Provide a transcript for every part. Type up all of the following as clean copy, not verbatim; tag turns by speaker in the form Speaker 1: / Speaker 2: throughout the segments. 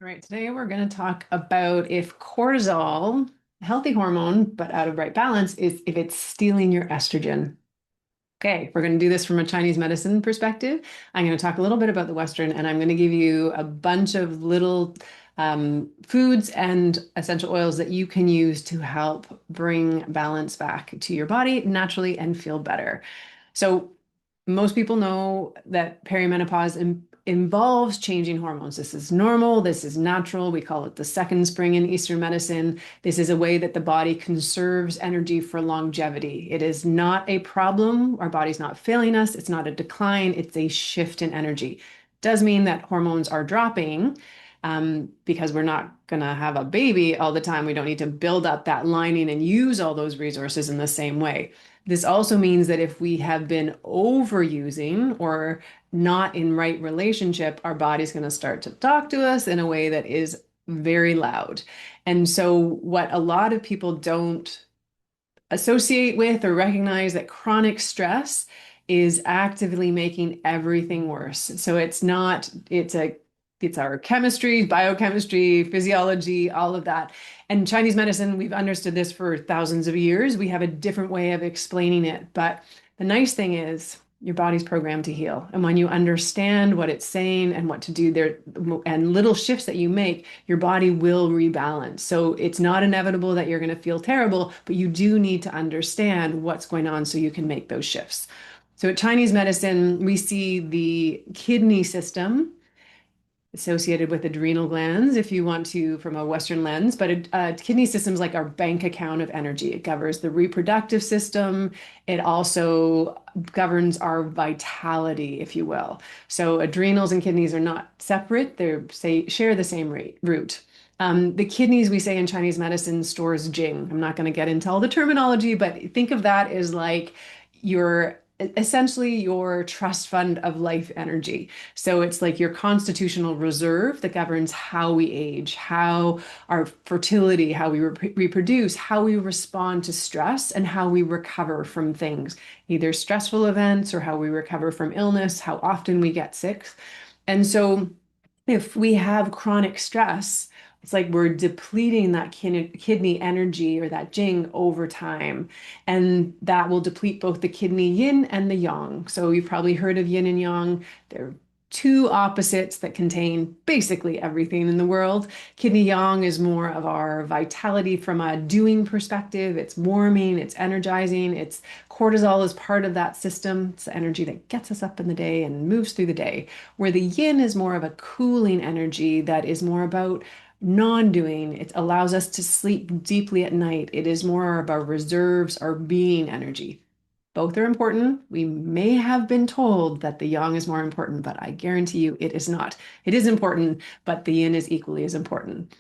Speaker 1: All right, today we're going to talk about if cortisol, a healthy hormone, but out of right balance, is if it's stealing your estrogen. Okay, we're going to do this from a Chinese medicine perspective. I'm going to talk a little bit about the Western, and I'm going to give you a bunch of little foods and essential oils that you can use to help bring balance back to your body naturally and feel better. So, most people know that perimenopause involves changing hormones. This is normal. This is natural. We call it the second spring in Eastern medicine. This is a way that the body conserves energy for longevity. It is not a problem. Our body's not failing us. It's not a decline. It's a shift in energy. Does mean that hormones are dropping because we're not going to have a baby all the time. We don't need to build up that lining and use all those resources in the same way. This also means that if we have been overusing or not in right relationship, our body's going to start to talk to us in a way that is very loud. And so, what a lot of people don't associate with or recognize that chronic stress is actively making everything worse. So it's not, it's our chemistry, biochemistry, physiology, all of that. And Chinese medicine, we've understood this for thousands of years. We have a different way of explaining it. But the nice thing is your body's programmed to heal. And when you understand what it's saying and what to do there and little shifts that you make, your body will rebalance. So it's not inevitable that you're going to feel terrible, but you do need to understand what's going on so you can make those shifts. So at Chinese medicine, we see the kidney system associated with adrenal glands, if you want to, from a Western lens. But kidney system is like our bank account of energy. It governs the reproductive system. It also governs our vitality, if you will. So adrenals and kidneys are not separate. They share the same root. The kidneys, we say in Chinese medicine, stores Jing. I'm not going to get into all the terminology, but think of that as like your essentially your trust fund of life energy. So it's like your constitutional reserve that governs how we age, how our fertility, how we reproduce, how we respond to stress, and how we recover from things, either stressful events or how we recover from illness, how often we get sick. And so if we have chronic stress, it's like we're depleting that kidney energy or that jing over time. And that will deplete both the kidney yin and the yang. So you've probably heard of yin and yang. They're two opposites that contain basically everything in the world. Kidney yang is more of our vitality from a doing perspective. It's warming, it's energizing, it's cortisol is part of that system. It's the energy that gets us up in the day and moves through the day. Where the yin is more of a cooling energy that is more about non-doing. It allows us to sleep deeply at night. It is more of our reserves, our being energy. Both are important. We may have been told that the yang is more important, but I guarantee you it is not. It is important, but the yin is equally as important.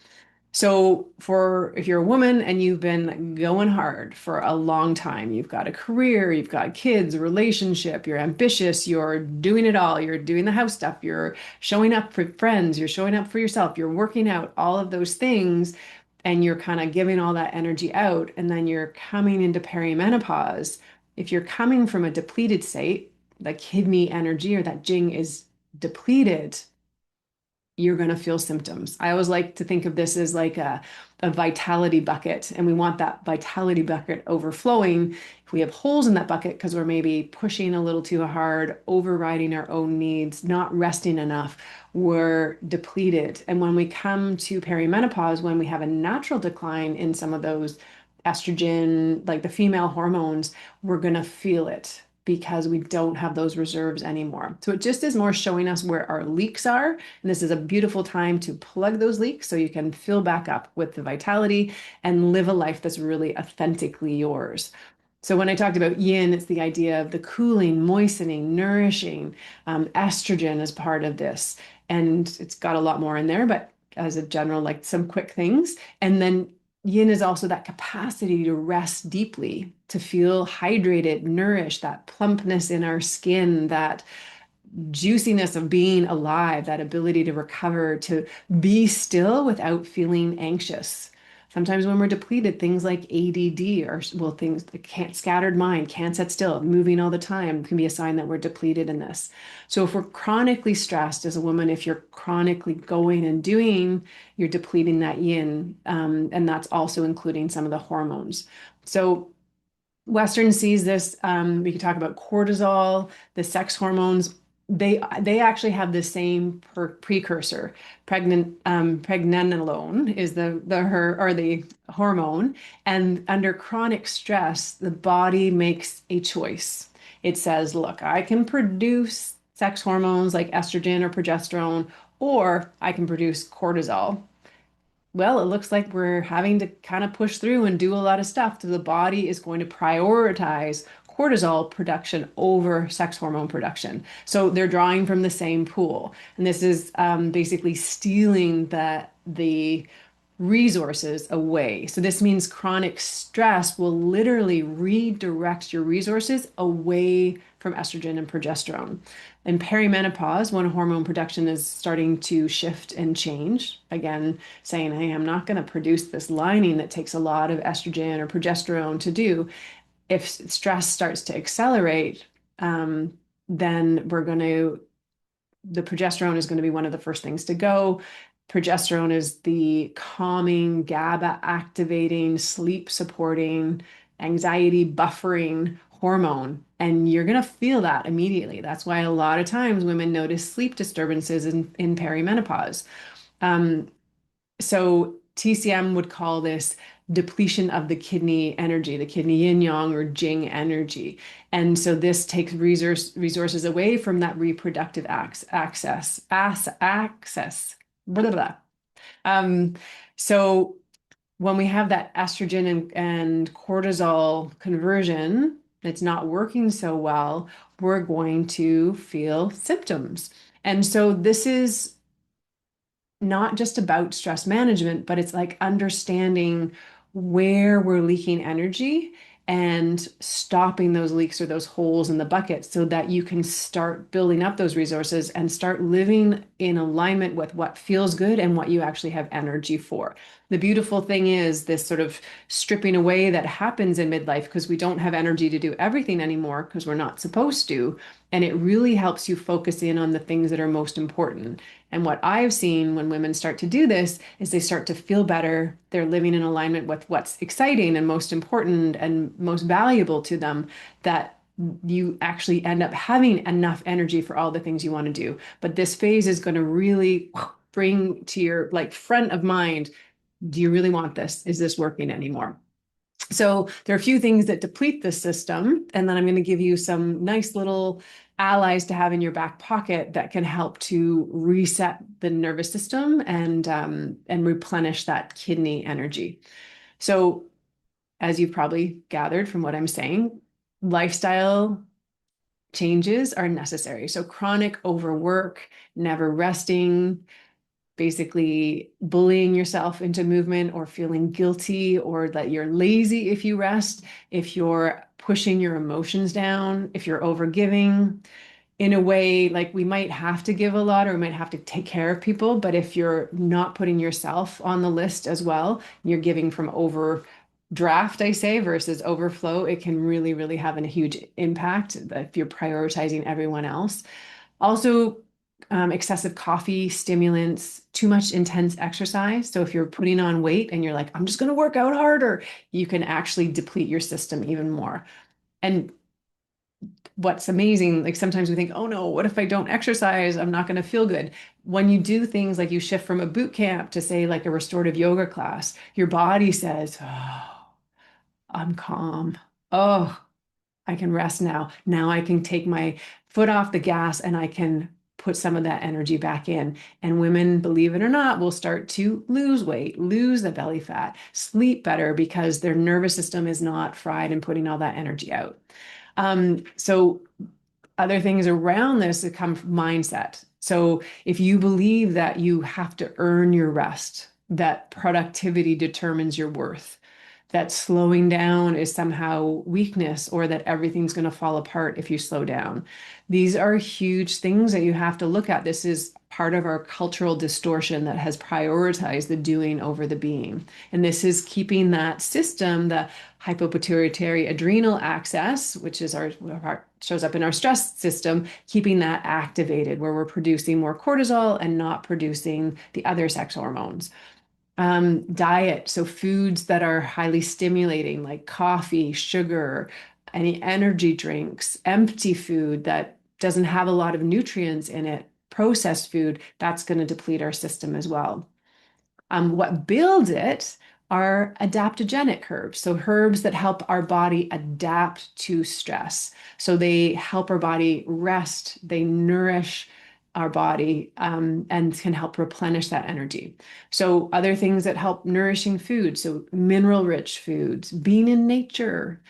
Speaker 1: So for if you're a woman and you've been going hard for a long time, you've got a career, you've got kids, a relationship, you're ambitious, you're doing it all, you're doing the house stuff, you're showing up for friends, you're showing up for yourself, you're working out, all of those things, and you're kind of giving all that energy out, and then you're coming into perimenopause. If you're coming from a depleted state, the kidney energy or that jing is depleted, you're going to feel symptoms. I always like to think of this as like a vitality bucket, and we want that vitality bucket overflowing. If we have holes in that bucket because we're maybe pushing a little too hard, overriding our own needs, not resting enough, we're depleted. And when we come to perimenopause, when we have a natural decline in some of those estrogen, like the female hormones, we're going to feel it because we don't have those reserves anymore. So it just is more showing us where our leaks are. And this is a beautiful time to plug those leaks so you can fill back up with the vitality and live a life that's really authentically yours. So when I talked about yin, it's the idea of the cooling, moistening, nourishing. Estrogen is part of this. And it's got a lot more in there, but as a general, like some quick things. And then yin is also that capacity to rest deeply, to feel hydrated, nourished, that plumpness in our skin, that juiciness of being alive, that ability to recover, to be still without feeling anxious. Sometimes when we're depleted, things like ADD or well, things like can't scattered mind, can't sit still, moving all the time can be a sign that we're depleted in this. So if we're chronically stressed as a woman, if you're chronically going and doing, you're depleting that yin, and that's also including some of the hormones. So Western sees this. We could talk about cortisol, the sex hormones. They actually have the same precursor. Pregnenolone is the hormone, and under chronic stress, the body makes a choice. It says, "Look, I can produce sex hormones like estrogen or progesterone, or I can produce cortisol." Well, it looks like we're having to kind of push through and do a lot of stuff. So the body is going to prioritize cortisol production over sex hormone production. So they're drawing from the same pool. And this is basically stealing the resources away. So this means chronic stress will literally redirect your resources away from estrogen and progesterone. In perimenopause, when hormone production is starting to shift and change, again, saying, hey, I'm not going to produce this lining that takes a lot of estrogen or progesterone to do. If stress starts to accelerate, then the progesterone is going to be one of the first things to go. Progesterone is the calming, GABA activating, sleep supporting, anxiety buffering hormone. And you're going to feel that immediately. That's why a lot of times women notice sleep disturbances in perimenopause. Um, so TCM would call this depletion of the kidney energy, the kidney yin yang or Jing energy. And so this takes resources away from that reproductive access. Blah, blah, blah. Um, so when we have that estrogen and cortisol conversion that's not working so well, we're going to feel symptoms. And so this is not just about stress management, but it's like understanding where we're leaking energy and stopping those leaks or those holes in the bucket so that you can start building up those resources and start living in alignment with what feels good and what you actually have energy for. The beautiful thing is this sort of stripping away that happens in midlife because we don't have energy to do everything anymore because we're not supposed to. And it really helps you focus in on the things that are most important. And what I've seen when women start to do this is they start to feel better. They're living in alignment with what's exciting and most important and most valuable to them, that you actually end up having enough energy for all the things you want to do. But this phase is going to really bring to your like front of mind, do you really want this? Is this working anymore? So there are a few things that deplete the system, and then I'm going to give you some nice little allies to have in your back pocket that can help to reset the nervous system and replenish that kidney energy. So, as you've probably gathered from what I'm saying, lifestyle changes are necessary. So chronic overwork, never resting, basically bullying yourself into movement or feeling guilty or that you're lazy if you rest, if you're pushing your emotions down, if you're overgiving in a way, like we might have to give a lot or we might have to take care of people, but if you're not putting yourself on the list as well, you're giving from overdraft, I say, versus overflow, it can really, really have a huge impact if you're prioritizing everyone else. Also, excessive coffee, stimulants, too much intense exercise. So if you're putting on weight and you're like, I'm just going to work out harder, you can actually deplete your system even more. And what's amazing, like sometimes we think, oh no, what if I don't exercise? I'm not going to feel good. When you do things like you shift from a boot camp to say like a restorative yoga class, your body says, oh, I'm calm. Oh, I can rest now. Now I can take my foot off the gas and I can put some of that energy back in. And women, believe it or not, will start to lose weight, lose the belly fat, sleep better because their nervous system is not fried and putting all that energy out. So other things around this that come from mindset. So if you believe that you have to earn your rest, that productivity determines your worth, that slowing down is somehow weakness or that everything's going to fall apart if you slow down. These are huge things that you have to look at. This is part of our cultural distortion that has prioritized the doing over the being. And this is keeping that system, the hypopituitary adrenal axis, which is our shows up in our stress system, keeping that activated where we're producing more cortisol and not producing the other sex hormones. Diet, so foods that are highly stimulating, like coffee, sugar, any energy drinks, empty food that doesn't have a lot of nutrients in it, processed food, that's going to deplete our system as well. What builds it are adaptogenic herbs. So herbs that help our body adapt to stress. So they help our body rest, they nourish our body, and can help replenish that energy. So other things that help nourishing food, so mineral rich foods, being in nature,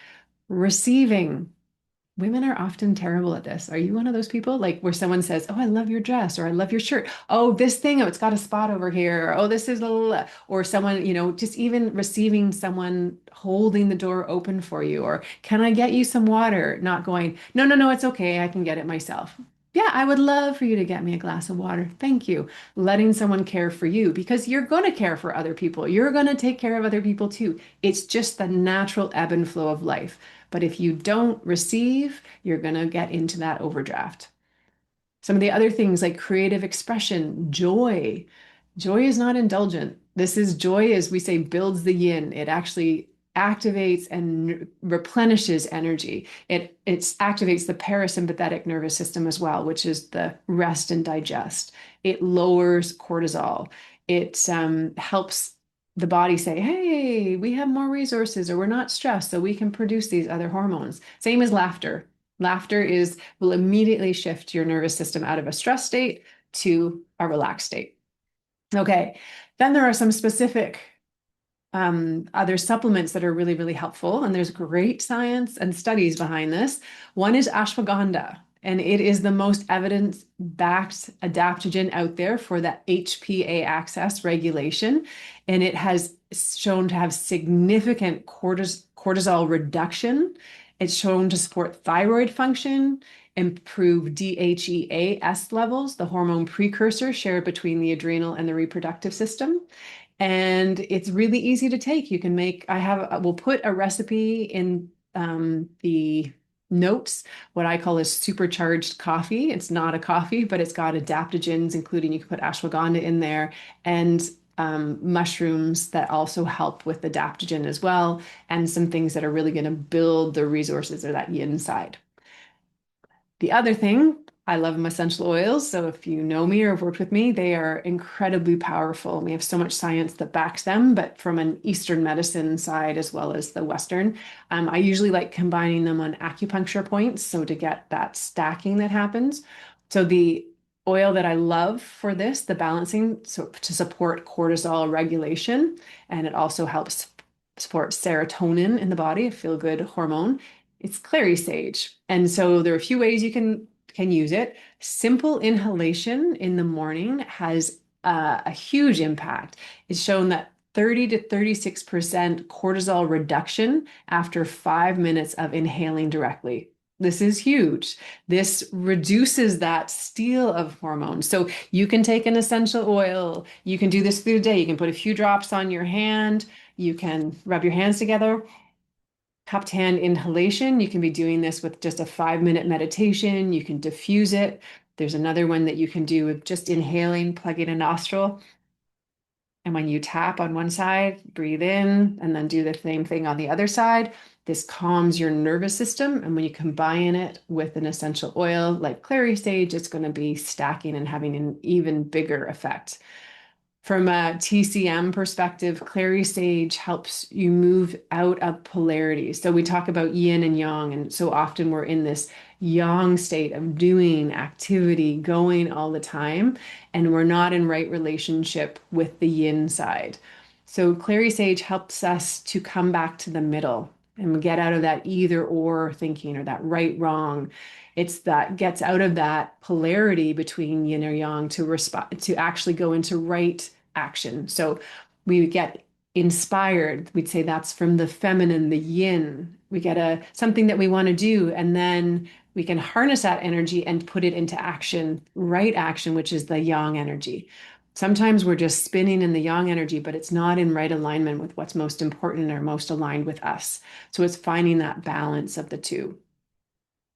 Speaker 1: receiving. Women are often terrible at this. Are you one of those people? Like where someone says, "Oh, I love your dress," or "I love your shirt." "Oh, this thing, oh, it's got a spot over here." Or, "Oh, this is a little," or someone, just even receiving someone holding the door open for you, or "Can I get you some water?" Not going, "No, no, no, it's okay. I can get it myself." "Yeah, I would love for you to get me a glass of water. Thank you." Letting someone care for you because you're going to care for other people. You're going to take care of other people too. It's just the natural ebb and flow of life. But if you don't receive, you're going to get into that overdraft. Some of the other things like creative expression, joy. Joy is not indulgent. This is joy, as we say, builds the yin. It actually activates and replenishes energy. It activates the parasympathetic nervous system as well, which is the rest and digest. It lowers cortisol. It helps the body say, "Hey, we have more resources," or "We're not stressed, so we can produce these other hormones." Same as laughter. Laughter will immediately shift your nervous system out of a stress state to a relaxed state. Okay, then there are some specific other supplements that are really, really helpful, and there's great science and studies behind this. One is ashwagandha, and it is the most evidence-backed adaptogen out there for that HPA axis regulation, and it has shown to have significant cortisol reduction. It's shown to support thyroid function, improve DHEAS levels, the hormone precursor shared between the adrenal and the reproductive system. And it's really easy to take. You can make, we'll put a recipe in the notes, what I call a supercharged coffee. It's not a coffee, but it's got adaptogens, including you can put ashwagandha in there and mushrooms that also help with adaptogen as well, and some things that are really going to build the resources or that yin side. The other thing, I love essential oils. So if you know me or have worked with me, they are incredibly powerful. We have so much science that backs them, but from an Eastern medicine side as well as the Western, I usually like combining them on acupuncture points. So to get that stacking that happens. So the oil that I love for this, the balancing, so to support cortisol regulation, and it also helps support serotonin in the body, a feel-good hormone. It's clary sage. And so there are a few ways you can use it. Simple inhalation in the morning has a huge impact. It's shown that 30 to 36% cortisol reduction after 5 minutes of inhaling directly. This is huge. This reduces that steal of hormones. So you can take an essential oil. You can do this through the day. You can put a few drops on your hand. You can rub your hands together. Cupped hand inhalation, you can be doing this with just a 5-minute meditation. You can diffuse it. There's another one that you can do with just inhaling, plugging a nostril. And when you tap on one side, breathe in, and then do the same thing on the other side. This calms your nervous system. And when you combine it with an essential oil like clary sage, it's going to be stacking and having an even bigger effect. From a TCM perspective, clary sage helps you move out of polarity. So we talk about yin and yang, and so often we're in this yang state of doing activity, going all the time, and we're not in right relationship with the yin side. So clary sage helps us to come back to the middle and get out of that either or thinking or that right wrong. It's that gets out of that polarity between yin or yang to respond, to actually go into right action. So we get inspired. We'd say that's from the feminine, the yin. We get a something that we want to do, and then we can harness that energy and put it into action, right action, which is the yang energy. Sometimes we're just spinning in the yang energy, but it's not in right alignment with what's most important or most aligned with us. So it's finding that balance of the two.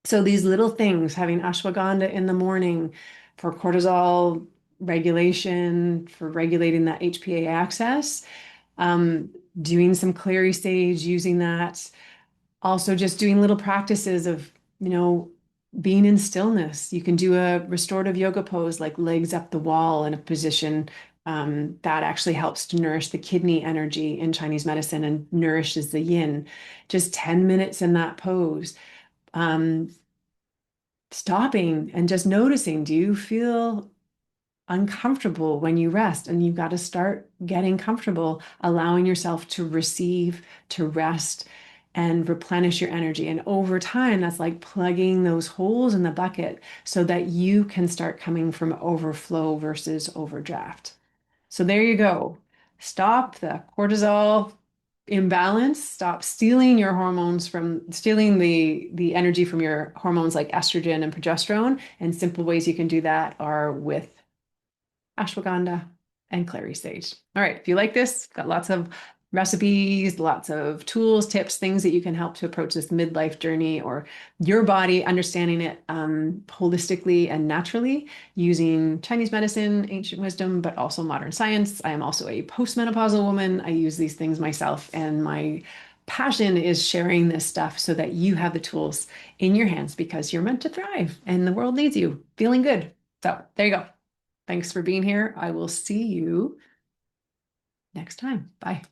Speaker 1: So these little things, having ashwagandha in the morning for cortisol regulation, for regulating that HPA axis, um, doing some clary sage, using that. Also, just doing little practices of, being in stillness. You can do a restorative yoga pose, like legs up the wall in a position that actually helps to nourish the kidney energy in Chinese medicine and nourishes the yin. Just 10 minutes in that pose. Um, Stopping and just noticing, do you feel uncomfortable when you rest? And you've got to start getting comfortable, allowing yourself to receive, to rest, and replenish your energy. And over time, that's like plugging those holes in the bucket so that you can start coming from overflow versus overdraft. So there you go. Stop the cortisol imbalance. Stop stealing your hormones from stealing the energy from your hormones like estrogen and progesterone. And simple ways you can do that are with ashwagandha, and clary sage. All right, if you like this, got lots of recipes, lots of tools, tips, things that you can help to approach this midlife journey or your body, understanding it holistically and naturally using Chinese medicine, ancient wisdom, but also modern science. I am also a postmenopausal woman. I use these things myself, and my passion is sharing this stuff so that you have the tools in your hands because you're meant to thrive and the world needs you feeling good. So there you go. Thanks for being here. I will see you next time. Bye.